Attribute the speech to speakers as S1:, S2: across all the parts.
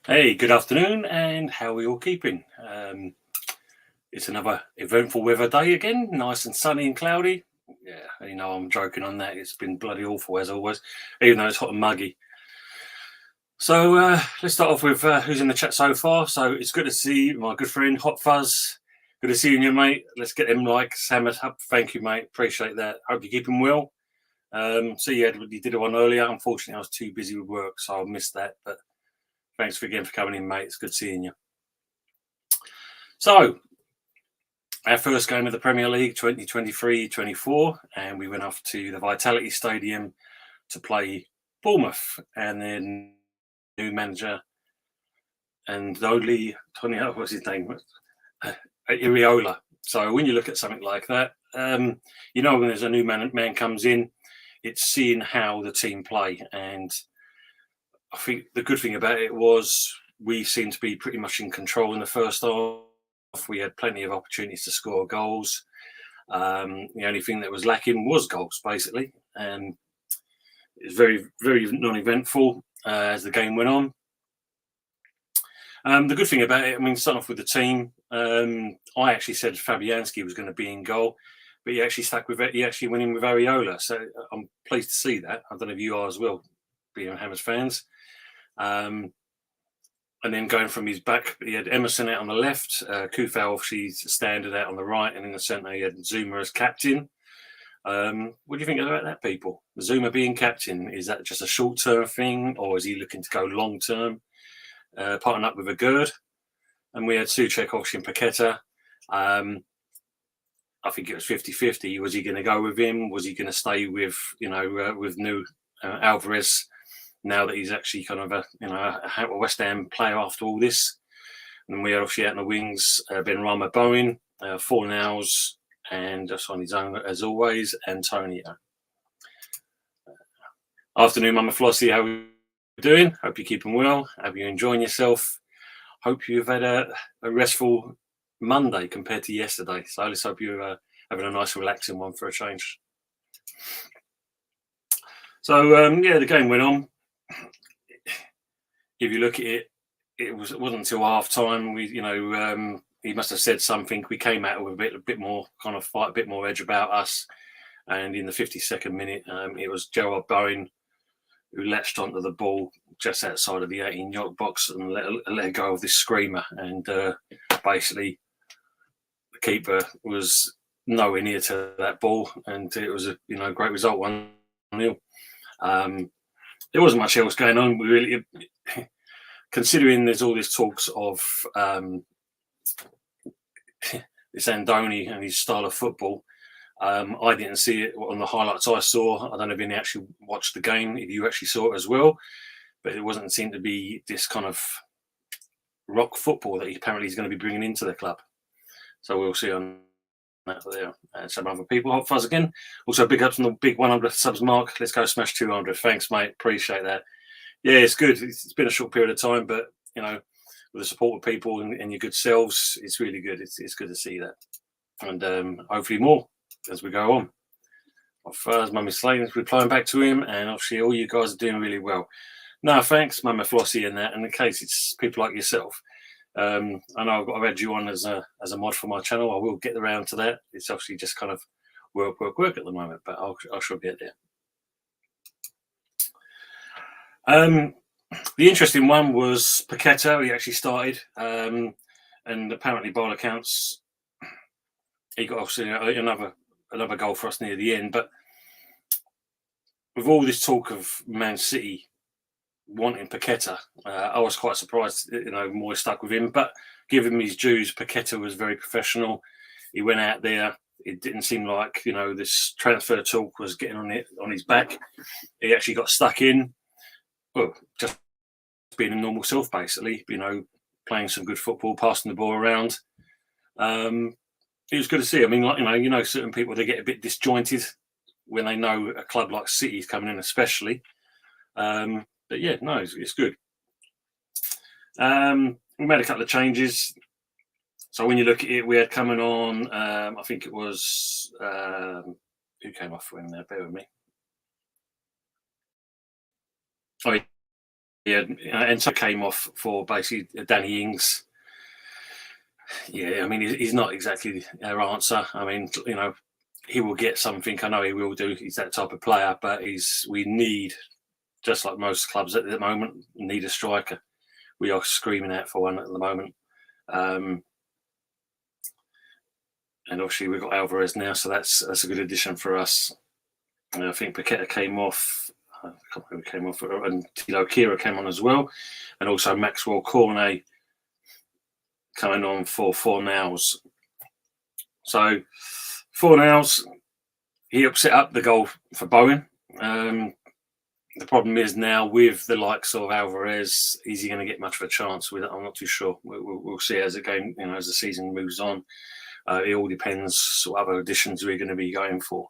S1: Hey, good afternoon, and how are we all keeping? It's another eventful weather day again, nice and sunny and cloudy. Yeah, I'm joking on that. It's been bloody awful as always, even though it's hot and muggy. So let's start off with who's in the chat so far. So it's good to see my good friend Hot Fuzz. Good to see you, mate. Let's get him likes hammered up. Thank you, mate. Appreciate that. Hope you're keeping well. See, you did one earlier. Unfortunately, I was too busy with work, so I missed that. But thanks again for coming in, mate. It's good seeing you. So, our first game of the Premier League 2023-24, and we went off to the Vitality Stadium to play Bournemouth, and then new manager and only what's his name, Iriola. So when you look at something like that, when there's a new man comes in, it's seeing how the team play, and I think the good thing about it was we seemed to be pretty much in control in the first half. We had plenty of opportunities to score goals. The only thing that was lacking was goals, basically, and it was very, very non-eventful as the game went on. The good thing about it, starting off with the team, I actually said Fabianski was going to be in goal, but he actually stuck with it. He actually went in with Ariola, so I'm pleased to see that. I don't know if you are as well, being Hammers fans. And then going from his back, he had Emerson out on the left, Kufau obviously standard out on the right, and in the centre he had Zuma as captain. What do you think about that, people? Zuma being captain, is that just a short-term thing, or is he looking to go long-term? Partnering up with a Gerd, and we had Souček obviously and Paqueta. I think it was 50-50. Was he going to go with him? Was he going to stay with with new Alvarez? Now that he's actually kind of a West Ham player after all this. And we are obviously out in the wings, Benrahma Bowen, Fornals, and just on his own as always, Antonio. Afternoon, Mama Flossie, how are you doing? Hope you're keeping well. Hope you're enjoying yourself. Hope you've had a restful Monday compared to yesterday. So let's hope you're having a nice relaxing one for a change. So the game went on. If you look at it, it wasn't until half time. He must have said something. We came out with a bit more kind of fight, a bit more edge about us. And in the 52nd minute, it was Gerard Bowen who latched onto the ball just outside of the 18-yard box and let go of this screamer. And basically, the keeper was nowhere near to that ball, and it was a great result, 1-0. There wasn't much else going on. We really, considering there's all this talks of this Andoni and his style of football. I didn't see it on the highlights I saw. I don't know if any actually watched the game, if you actually saw it as well, but it wasn't seem to be this kind of rock football that he apparently is going to be bringing into the club. So we'll see on that there. Some other people. Hot Fuzz again. Also, big ups on the big 100 subs mark. Let's go smash 200. Thanks, mate. Appreciate that. Yeah, it's good. It's been a short period of time, but with the support of people and your good selves, it's really good. It's good to see that, and hopefully more as we go on. First, Mummy Slane is replying back to him, and obviously all you guys are doing really well. No, thanks, Mama Flossie, and that. And in case it's people like yourself, I know I've add you on as a mod for my channel. I will get around to that. It's obviously just kind of work at the moment, but I shall get there. The interesting one was Paqueta. He actually started, and apparently by all accounts, he got obviously another goal for us near the end. But with all this talk of Man City wanting Paqueta, I was quite surprised. Moyes stuck with him, but give him his dues. Paqueta was very professional. He went out there. It didn't seem like this transfer talk was getting on his back. He actually got stuck in. Well, just being a normal self, basically. Playing some good football, passing the ball around. It was good to see. I mean, certain people, they get a bit disjointed when they know a club like City is coming in, especially. But yeah, no, it's good. We made a couple of changes. So when you look at it, we had coming on, I think it was, who came off when there? Bear with me. Oh, Yeah, and so came off for basically Danny Ings. Yeah, I mean, he's not exactly our answer. I mean, he will get something. I know he will do. He's that type of player, but we need, just like most clubs at the moment, need a striker. We are screaming out for one at the moment. And obviously we've got Alvarez now, so that's a good addition for us. And I think Paqueta came off. I can't remember who came off, and Kira came on as well, and also Maxwell Cornet coming on for Fornals. So Fornals, he set up the goal for Bowen. The problem is now with the likes of Alvarez, is he going to get much of a chance with it? I'm not too sure. We'll see as the game, as the season moves on. It all depends what other additions we're going to be going for.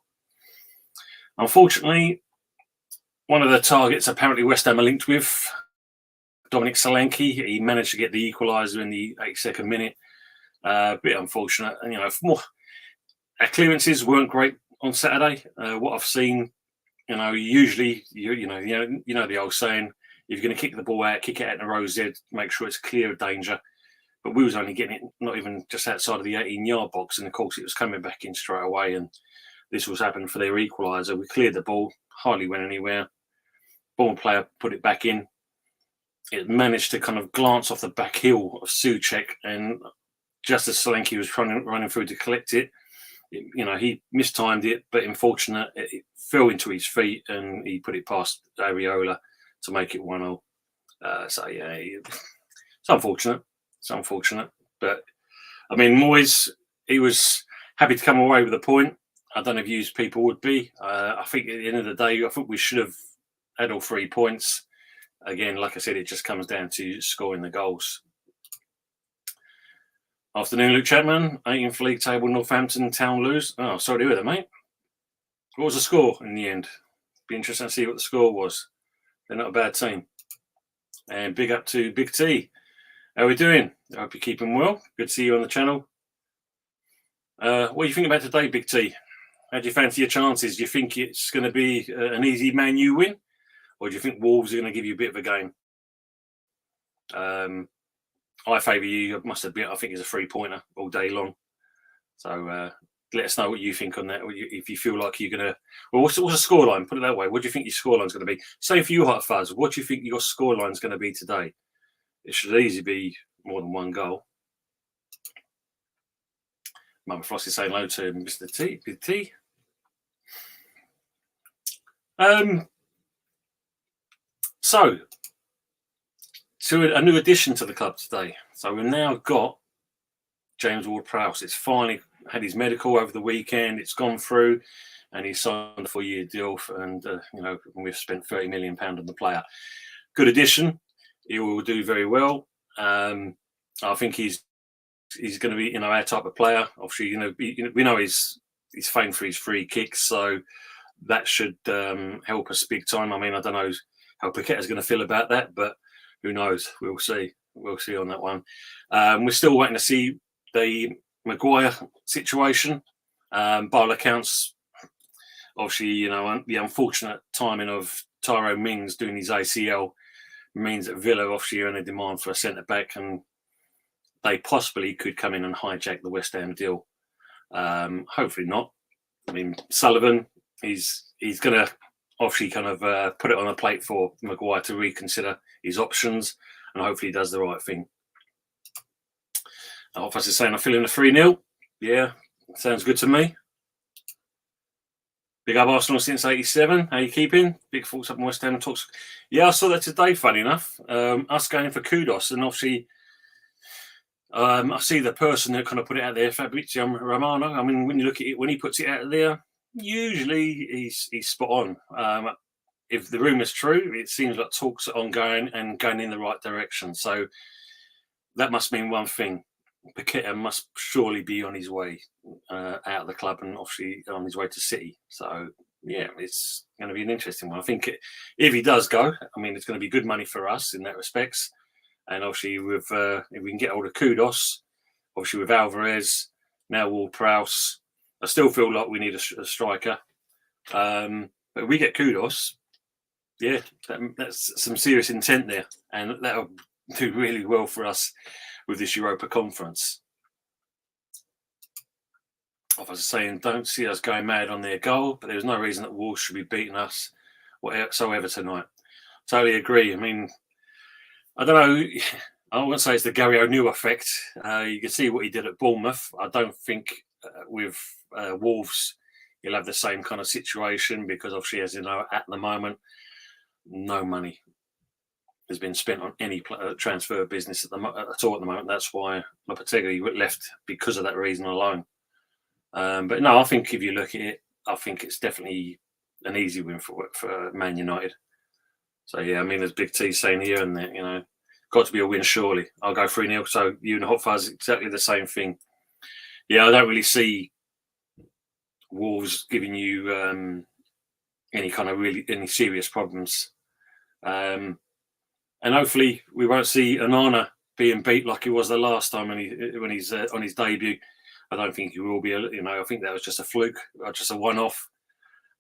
S1: Unfortunately, one of the targets apparently West Ham are linked with, Dominic Solanki, he managed to get the equaliser in the 82nd minute. A bit unfortunate. And, our clearances weren't great on Saturday. What I've seen, usually, you know the old saying, if you're going to kick the ball out, kick it out in a row Z, make sure it's clear of danger. But we was only getting it not even just outside of the 18-yard box, and of course it was coming back in straight away, and this was happening for their equaliser. We cleared the ball, hardly went anywhere. Ball player put it back in. It managed to kind of glance off the back heel of Souček, and just as Solanki was running through to collect it, he mistimed it, but unfortunate, it fell into his feet, and he put it past Areola to make it 1-0. So yeah, it's unfortunate. It's unfortunate, but I mean, Moyes, he was happy to come away with a point. I don't know if people would be. I think at the end of the day, I think we should have had all 3 points. Again, like I said, it just comes down to scoring the goals. Afternoon, Luke Chapman. 18th league table, Northampton Town lose. Oh, sorry to hear that, mate. What was the score in the end? Be interesting to see what the score was. They're not a bad team. And big up to Big T. How are we doing? I hope you're keeping well. Good to see you on the channel. What do you think about today, Big T? How do you fancy your chances? Do you think it's going to be an easy Man U win? Or do you think Wolves are going to give you a bit of a game? I favour you. I must admit, I think it's a 3-pointer all day long. So let us know what you think on that. If you feel like you're going to... Well, what's the scoreline? Put it that way. What do you think your scoreline's going to be? Same for you, Hot Fuzz. What do you think your scoreline's going to be today? It should easily be more than 1 goal. Mama Frost is saying hello to Mr. T. Big T. So, to a new addition to the club today. So we've now got James Ward-Prowse. It's finally had his medical over the weekend. It's gone through, and he's signed a 4-year deal. And we've spent £30 million on the player. Good addition. He will do very well. I think he's going to be our type of player. Obviously, we know he's famed for his free kicks, so that should help us big time. I mean, I don't know how Paqueta's going to feel about that, but who knows? We'll see. We'll see on that one. We're still waiting to see the Maguire situation. By all accounts, obviously, the unfortunate timing of Tyrone Mings doing his ACL means that Villa obviously are in a demand for a centre-back, and they possibly could come in and hijack the West Ham deal. Hopefully not. I mean, Sullivan, he's going to obviously kind of put it on a plate for Maguire to reconsider his options, and hopefully he does the right thing. Officer is saying I'm feeling a 3-0. Yeah, sounds good to me. Big up Arsenal since 87. How you keeping? Big thoughts up in West Ham talks. Yeah, I saw that today, funny enough. Us going for kudos, and obviously I see the person that kind of put it out there, Fabrizio Romano. I mean, when you look at it, when he puts it out there, usually he's spot on. If the rumour's true, it seems like talks are ongoing and going in the right direction. So that must mean one thing. Paqueta must surely be on his way out of the club, and obviously on his way to City. So, yeah, it's going to be an interesting one. I think if he does go, I mean, it's going to be good money for us in that respects. And obviously, if we can get hold of Kudos, obviously with Alvarez, now Ward-Prowse, I still feel like we need a striker. But if we get Kudos, yeah, that's some serious intent there, and that'll do really well for us with this Europa Conference. I was saying, don't see us going mad on their goal, but there's no reason that Wolves should be beating us whatsoever tonight. Totally agree. I mean, I don't know. I wouldn't say it's the Gary O'Neill effect. You can see what he did at Bournemouth. I don't think with Wolves he'll have the same kind of situation because obviously, as you know, at the moment, no money has been spent on any transfer business at all at the moment. That's why Lopetegui left because of that reason alone. But no, I think if you look at it, I think it's definitely an easy win for Man United. So yeah, I mean, there's Big T saying here and there, you know, got to be a win surely. I'll go 3-0. So you and Hot Fuzz exactly the same thing. Yeah, I don't really see Wolves giving you any serious problems. And hopefully we won't see Onana being beat like he was the last time when he's on his debut. I don't think he will be. I think that was just a fluke, or just a one-off.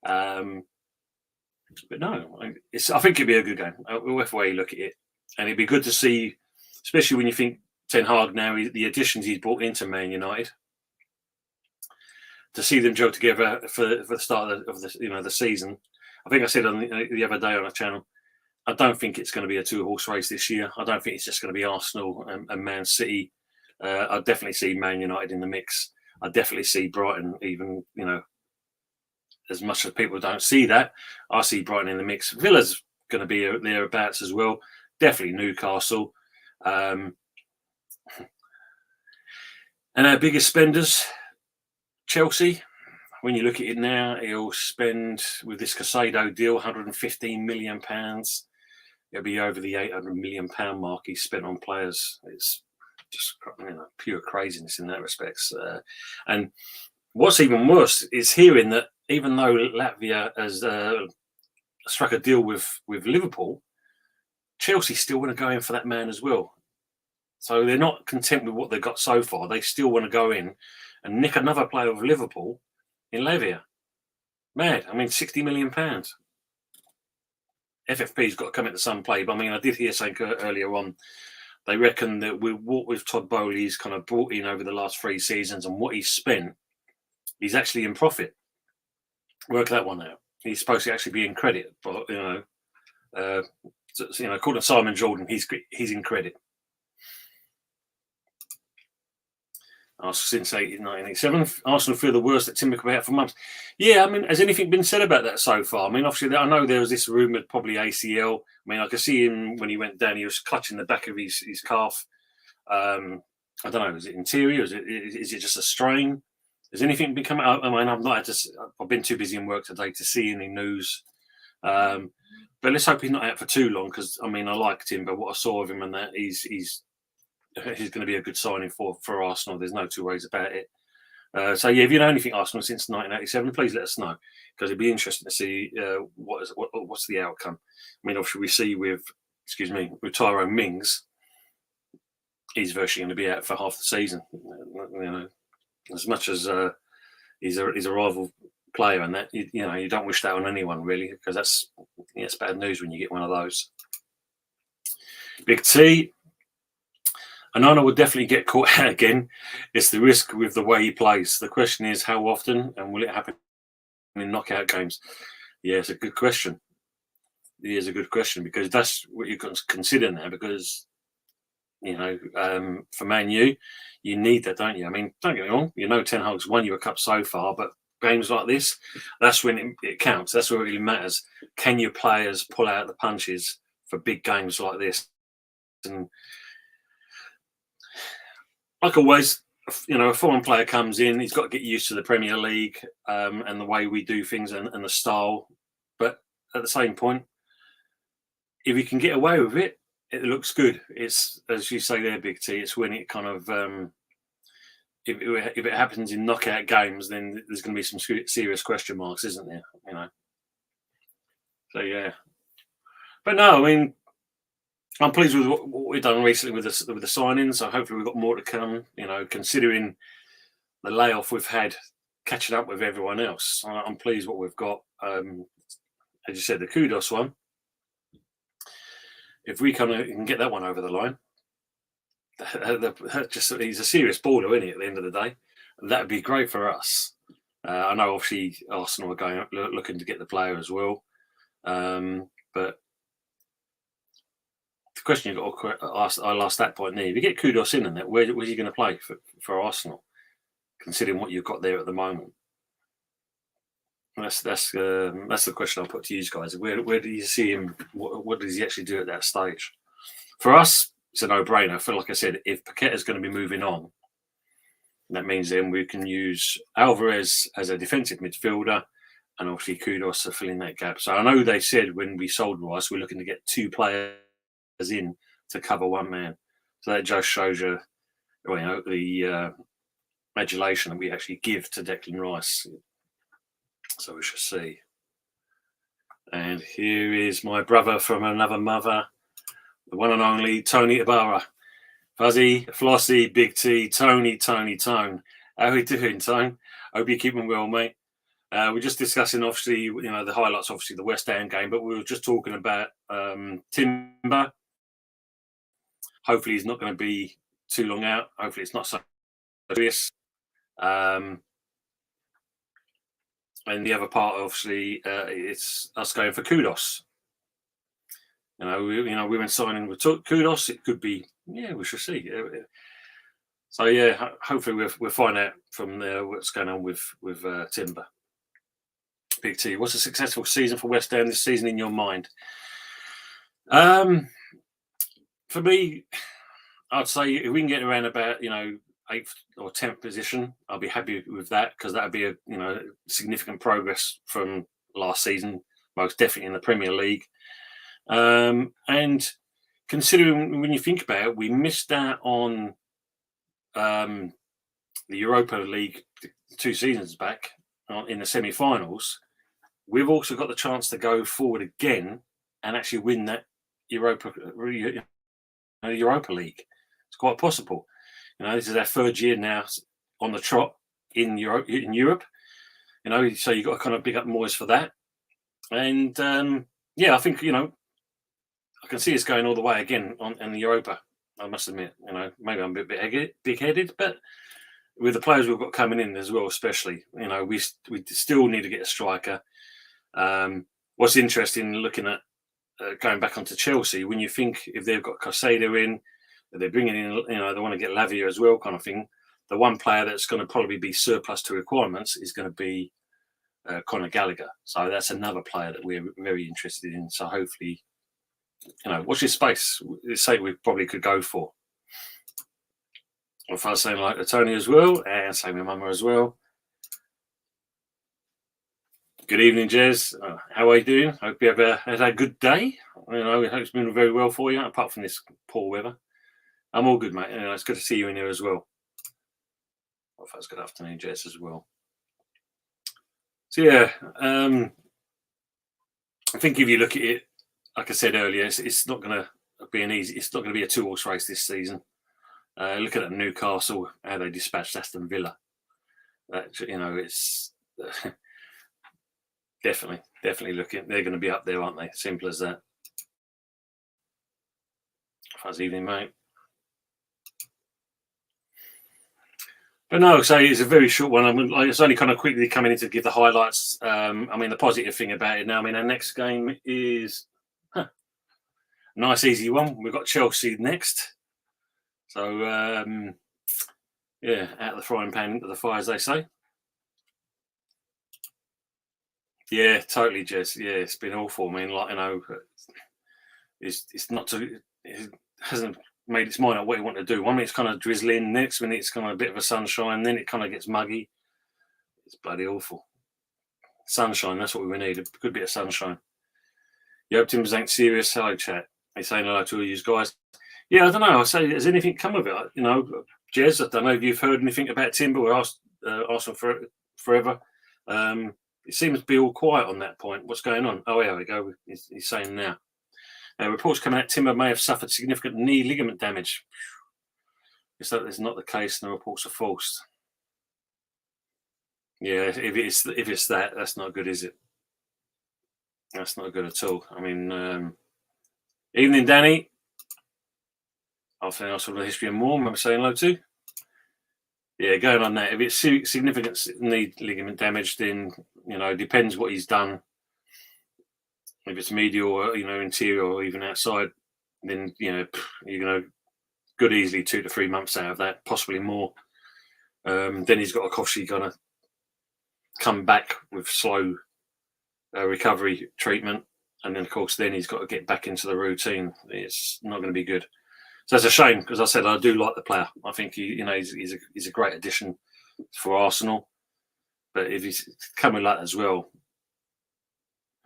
S1: But no, I think it'd be a good game, whatever way you look at it, and it'd be good to see, especially when you think Ten Hag now, the additions he's brought into Man United, to see them gel together for the start of the season. I think I said on the other day on the channel, I don't think it's going to be a two-horse race this year. I don't think it's just going to be Arsenal and Man City. I definitely see Man United in the mix. I definitely see Brighton, even, as much as people don't see that, I see Brighton in the mix. Villa's going to be thereabouts as well. Definitely Newcastle. And our biggest spenders, Chelsea. When you look at it now, he'll spend, with this Casado deal, £115 million. It'll be over the £800 million mark he's spent on players. It's just pure craziness in that respect. And what's even worse is hearing that even though Latvia has struck a deal with Liverpool, Chelsea still want to go in for that man as well. So they're not content with what they've got so far. They still want to go in and nick another player of Liverpool in Lavia. Mad. I mean, £60 million. FFP's got to come into some play. But I mean, I did hear something earlier on. They reckon that with Todd Bowley's kind of brought in over the last 3 seasons and what he's spent, he's actually in profit. Work that one out. He's supposed to actually be in credit, but according to Simon Jordan, he's in credit. Since 1987, Arsenal feel the worst that Timber could be out for months. Yeah, I mean, has anything been said about that so far? I mean, obviously, I know there was this rumoured probably ACL. I mean, I could see him when he went down, he was clutching the back of his calf. I don't know, is it interior? Is it just a strain? Has anything become out? I mean, I've been too busy in work today to see any news. But let's hope he's not out for too long because, I mean, I liked him, but what I saw of him and that, he's going to be a good signing for Arsenal. There's no two ways about it. So yeah, if you know anything Arsenal since 1987, please let us know because it'd be interesting to see what's the outcome. I mean, obviously we see with Tyrone Mings, he's virtually going to be out for half the season. As much as he's a rival player, and that you don't wish that on anyone really because it's bad news when you get one of those. Big T. Onana would definitely get caught out again. It's the risk with the way he plays. The question is how often and will it happen in knockout games? Yeah, it's a good question. It is a good question because that's what you've got to consider now because, for Man U, you need that, don't you? I mean, don't get me wrong. Ten Hag's won you a cup so far, but games like this, that's when it counts. That's what really matters. Can your players pull out the punches for big games like this? And like always, a foreign player comes in, he's got to get used to the Premier League and the way we do things and the style. But at the same point, if you can get away with it, it looks good. It's, as you say there, Big T, it's when it kind of, if it happens in knockout games, then there's going to be some serious question marks, isn't there? So, yeah. But no, I mean, I'm pleased with what we've done recently with the signings. So hopefully we've got more to come. Considering the layoff we've had, catching up with everyone else, I'm pleased what we've got. As you said, the Kudos one. if we can get that one over the line, he's a serious baller, isn't he? At the end of the day, and that'd be great for us. I know, obviously, Arsenal are going looking to get the player as well, but the question you've got to ask, I'll ask that point there. If you get Kudos in that, where's he going to play for Arsenal, considering what you've got there at the moment? That's the question I'll put to you guys. Where do you see him? What does he actually do at that stage? For us, it's a no-brainer. I feel like I said, if Paqueta's going to be moving on, that means then we can use Alvarez as a defensive midfielder, and obviously Kudos to fill in that gap. So I know they said when we sold Rice, we're looking to get 2 players in to cover 1 man. So that just shows you, the adulation that we actually give to Declan Rice. So we shall see. And here is my brother from another mother, the one and only Tony Ibarra. Fuzzy, Flossie, Big T, Tony, Tone. How are we doing, Tone? Hope you're keeping well, mate. We're just discussing, obviously, the highlights, obviously, the West Ham game, but we were just talking about Timber. Hopefully he's not going to be too long out. Hopefully it's not so serious. And the other part, obviously, it's us going for Kudos. We went signing with Kudos. It could be, we shall see. So hopefully we'll find out from there what's going on with Timber. Big T, what's a successful season for West Ham this season in your mind? For me, I'd say if we can get around about 8th or 10th position, I'll be happy with that, because that would be a significant progress from last season, most definitely in the Premier League. And considering, when you think about it, we missed out on the Europa League 2 seasons back in the semi-finals. We've also got the chance to go forward again and actually win that Europa League. It's quite possible. This is our 3rd year now on the trot in Europe. So you've got to kind of big up Moyes for that. And I think I can see us going all the way again in the Europa. I must admit, maybe I'm a bit big-headed, but with the players we've got coming in as well, especially, we still need to get a striker. What's interesting, looking at going back onto Chelsea, when you think if they've got Caicedo in, they're bringing in, they want to get Lavia as well, kind of thing. The one player that's going to probably be surplus to requirements is going to be Conor Gallagher. So that's another player that we're very interested in. So hopefully, watch this space. Say we probably could go for. If I was saying like to Tony as well, and same with Mama as well. Good evening, Jez. How are you doing? Hope you have had a good day. I hope it's been very well for you, apart from this poor weather. I'm all good, mate. It's good to see you in here as well. Well, that's good afternoon, Jez, as well. So I think if you look at it, like I said earlier, it's not going to be it's not going to be a 2-horse race this season. Look at Newcastle, how they dispatched Aston Villa. It's definitely looking. They're going to be up there, aren't they? Simple as that. Fuzz evening, mate. But no, so it's a very short one. It's only kind of quickly coming in to give the highlights. The positive thing about it now, our next game is nice, easy one. We've got Chelsea next. So, out of the frying pan into the fire, as they say. Yeah, totally, Jez. Yeah, it's been awful. It's not to. It hasn't made its mind up what you want to do. 1 minute it's kind of drizzling, next minute it's kind of a bit of a sunshine, then it kind of gets muggy. It's bloody awful. Sunshine, that's what we need, a good bit of sunshine. You hope Timbers ain't serious. Hello, chat. They saying hello to all you guys. Yeah, I don't know. I say, has anything come of it? Jez, I don't know if you've heard anything about Timber. We're asking for it forever. It seems to be all quiet on that point. What's going on? Oh, here we go. He's saying now. Reports coming out, Timber may have suffered significant knee ligament damage. If that is not the case, and the reports are false. Yeah, if it's that, that's not good, is it? That's not good at all. Evening, Danny. Afternoon, also the history and more. Remember saying hello to? Yeah, going on that. If it's significant knee ligament damage, then depends what he's done. If it's medial or interior or even outside, then you're gonna good easily 2 to 3 months out of that, possibly more. Then he's got obviously gonna come back with slow recovery treatment, and then of course then he's got to get back into the routine. It's not going to be good. So it's a shame because I said I do like the player. I think he's a great addition for Arsenal. But if he's coming like that as well,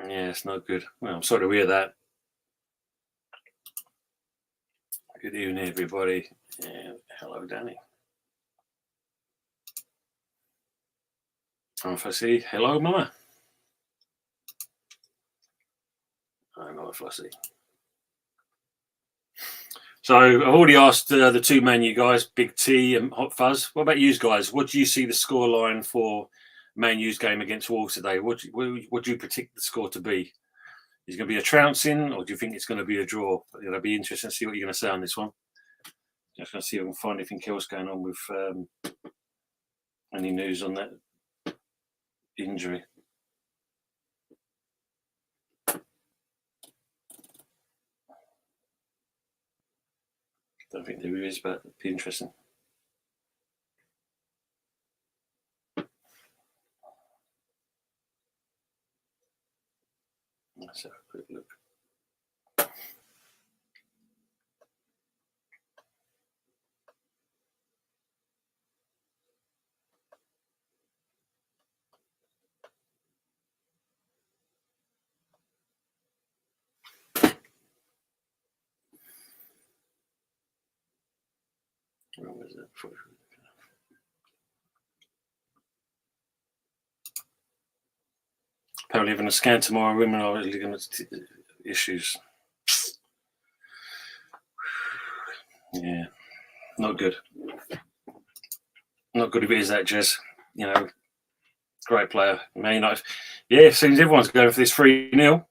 S1: yeah, it's not good. Well, I'm sorry to hear that. Good evening, everybody. And hello, Danny. If I see hello, Mama. I know if I see. So I've already asked the two Man U guys, Big T and Hot Fuzz. What about you guys? What do you see the scoreline for Man U's game against Wolves today? What do you predict the score to be? Is it going to be a trouncing, or do you think it's going to be a draw? It'll be interesting to see what you're going to say on this one. Just going to see if I can find anything else going on with any news on that injury. Don't think there is, but it'd be interesting. Let's have a quick look. Where was that? Apparently having a scan tomorrow, women are ligament issues. Yeah, not good. Not good if it is that, Jez. Great player. Man United. Yeah, it seems everyone's going for this 3-0.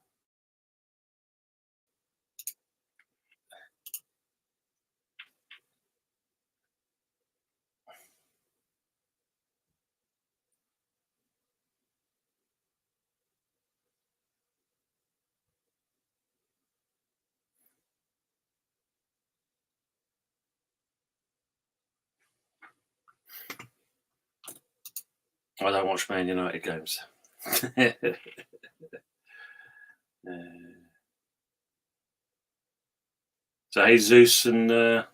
S1: I don't watch Man United games. So Jesus and El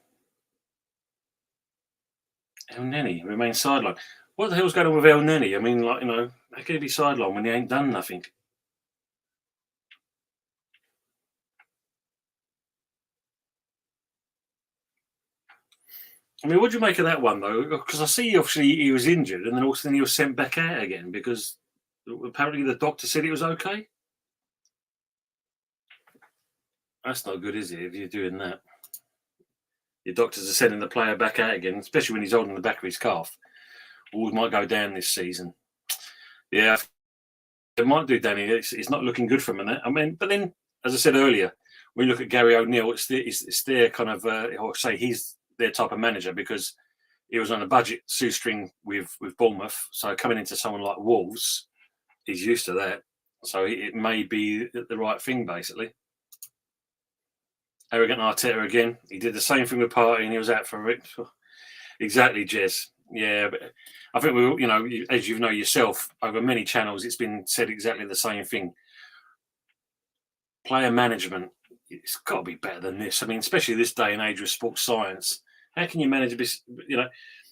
S1: Neni remain sidelined. What the hell's going on with El Neni? I mean, how can he be sidelined when he ain't done nothing? I mean, what do you make of that one, though? Because I see, obviously, he was injured, and then also he was sent back out again because apparently the doctor said it was okay. That's not good, is it, if you're doing that? Your doctors are sending the player back out again, especially when he's holding the back of his calf. Wolves might go down this season. Yeah, it might do, Danny. It's not looking good for him. I mean, but then, as I said earlier, when you look at Gary O'Neill, it's their kind of, or say he's their type of manager because he was on a budget shoestring with Bournemouth. So coming into someone like Wolves, he's used to that. So it may be the right thing, basically. Arrogant Arteta again. He did the same thing with Partey and he was out for it. Exactly, Jez. Yeah, but I think we, as you know yourself, over many channels, it's been said exactly the same thing. Player management, it's got to be better than this. I mean, especially this day and age with sports science. How can you manage this?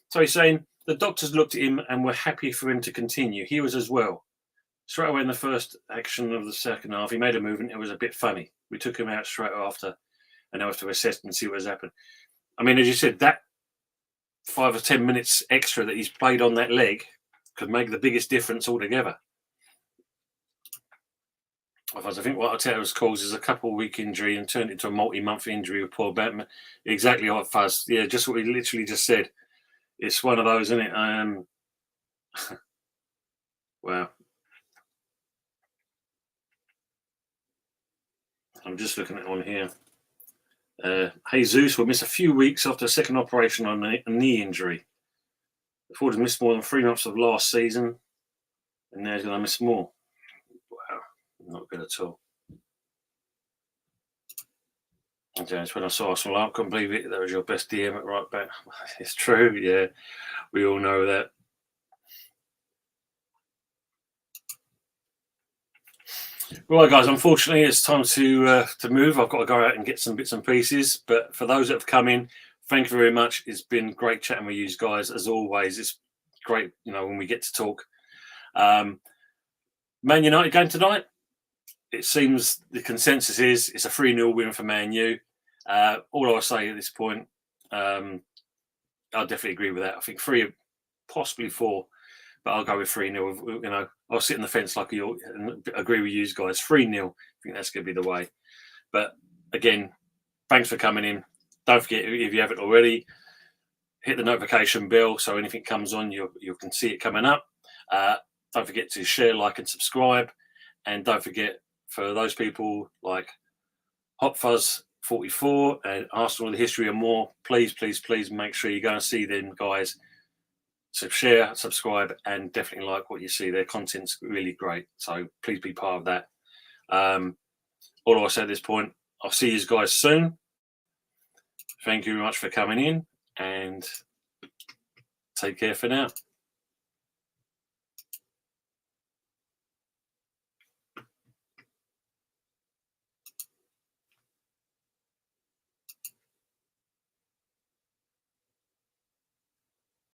S1: So he's saying the doctors looked at him and were happy for him to continue. He was as well. Straight away in the first action of the second half, he made a movement. It was a bit funny. We took him out straight after, and now we have to assess and see what has happened. I mean, as you said, that 5 or 10 minutes extra that he's played on that leg could make the biggest difference altogether. I think what Arteta's caused is a couple-week injury and turned into a multi-month injury with Paul Bateman. Exactly like Fuzz. Yeah, just what he literally just said. It's one of those, isn't it? Wow. I'm just looking at one here. Jesus will miss a few weeks after a second operation on a knee injury. Ford has missed more than 3 months of last season, and now he's going to miss more. Wow, not good at all. James, when I saw Solanki, I couldn't believe it. That was your best DM at right back. It's true, yeah. We all know that. Right, guys, unfortunately, it's time to move. I've got to go out and get some bits and pieces. But for those that have come in, thank you very much. It's been great chatting with you guys, as always. It's great, when we get to talk. Man United game tonight. It seems the consensus is it's a 3-0 win for Man U. All I'll say at this point, I'll definitely agree with that. I think 3, possibly 4, but I'll go with 3-0. I'll sit on the fence like you and agree with you guys. 3-0. I think that's going to be the way. But again, thanks for coming in. Don't forget, if you haven't already, hit the notification bell so anything comes on, you can see it coming up. Don't forget to share, like, and subscribe. And don't forget, for those people like Hot Fuzz 44 and Arsenal, the history and more, please make sure you go and see them guys. So share, subscribe, and definitely like what you see. Their content's really great. So please be part of that. All I'll say at this point, I'll see you guys soon. Thank you very much for coming in, and take care for now.